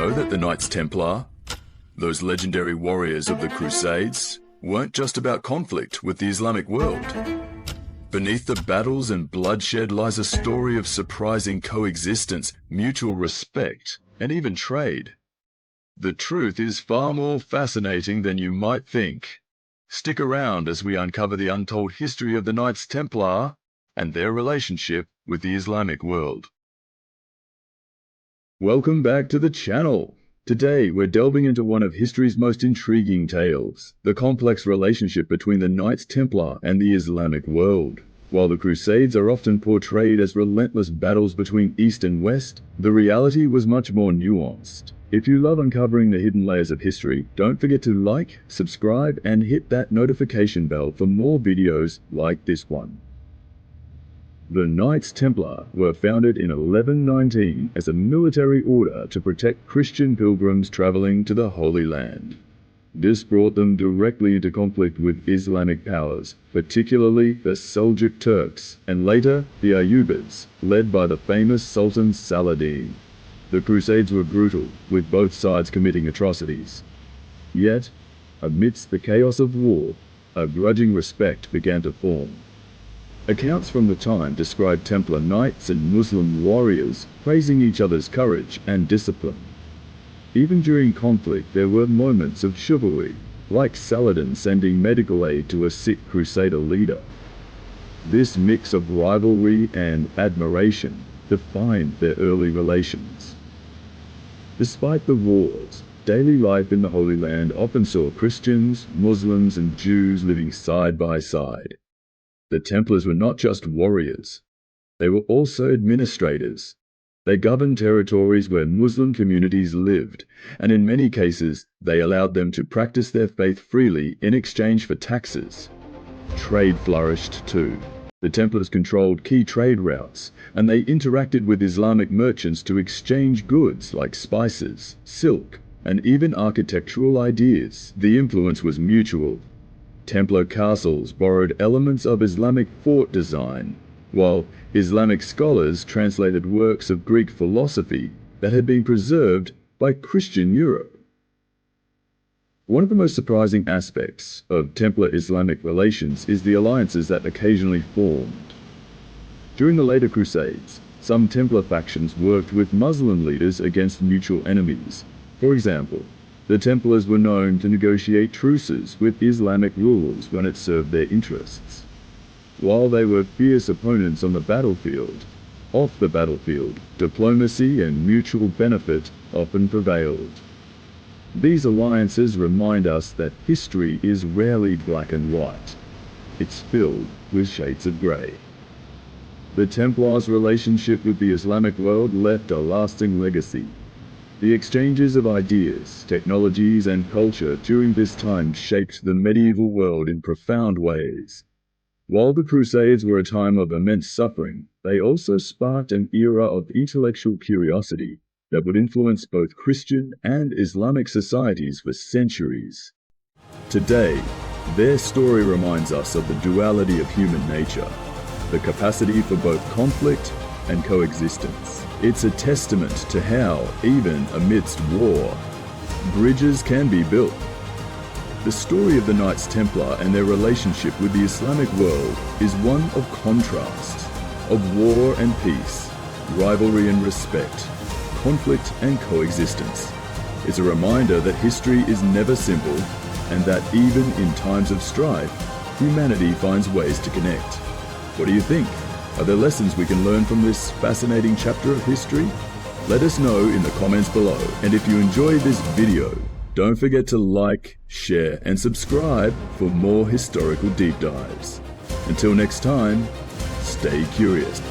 know that the Knights Templar, those legendary warriors of the Crusades, weren't just about conflict with the Islamic world? Beneath the battles and bloodshed lies a story of surprising coexistence, mutual respect, and even trade. The truth is far more fascinating than you might think. Stick around as we uncover the untold history of the Knights Templar and their relationship with the Islamic world. Welcome back to the channel. Today we're delving into one of history's most intriguing tales, the complex relationship between the Knights Templar and the Islamic world. While the Crusades are often portrayed as relentless battles between East and West, the reality was much more nuanced. If you love uncovering the hidden layers of history, don't forget to like, subscribe, and hit that notification bell for more videos like this one. The Knights Templar were founded in 1119 as a military order to protect Christian pilgrims traveling to the Holy Land. This brought them directly into conflict with Islamic powers, particularly the Seljuk Turks, and later the Ayyubids, led by the famous Sultan Saladin. The Crusades were brutal, with both sides committing atrocities. Yet, amidst the chaos of war, a grudging respect began to form. Accounts from the time describe Templar knights and Muslim warriors praising each other's courage and discipline. Even during conflict, there were moments of chivalry, like Saladin sending medical aid to a sick Crusader leader. This mix of rivalry and admiration defined their early relations. Despite the wars, daily life in the Holy Land often saw Christians, Muslims, and Jews living side by side. The Templars were not just warriors, they were also administrators. They governed territories where Muslim communities lived, and in many cases, they allowed them to practice their faith freely in exchange for taxes. Trade flourished too. The Templars controlled key trade routes, and they interacted with Islamic merchants to exchange goods like spices, silk, and even architectural ideas. The influence was mutual. Templar castles borrowed elements of Islamic fort design, while Islamic scholars translated works of Greek philosophy that had been preserved by Christian Europe. One of the most surprising aspects of Templar-Islamic relations is the alliances that occasionally formed. During the later Crusades, some Templar factions worked with Muslim leaders against mutual enemies. For example, the Templars were known to negotiate truces with Islamic rulers when it served their interests. While they were fierce opponents on the battlefield, off the battlefield, diplomacy and mutual benefit often prevailed. These alliances remind us that history is rarely black and white. It's filled with shades of grey. The Templars' relationship with the Islamic world left a lasting legacy. The exchanges of ideas, technologies, and culture during this time shaped the medieval world in profound ways. While the Crusades were a time of immense suffering, they also sparked an era of intellectual curiosity that would influence both Christian and Islamic societies for centuries. Today, their story reminds us of the duality of human nature, the capacity for both conflict and coexistence. It's a testament to how, even amidst war, bridges can be built. The story of the Knights Templar and their relationship with the Islamic world is one of contrasts, of war and peace, rivalry and respect, conflict and coexistence. It's a reminder that history is never simple, and that even in times of strife, humanity finds ways to connect. What do you think? Are there lessons we can learn from this fascinating chapter of history? Let us know in the comments below. And if you enjoyed this video, don't forget to like, share, and subscribe for more historical deep dives. Until next time, stay curious.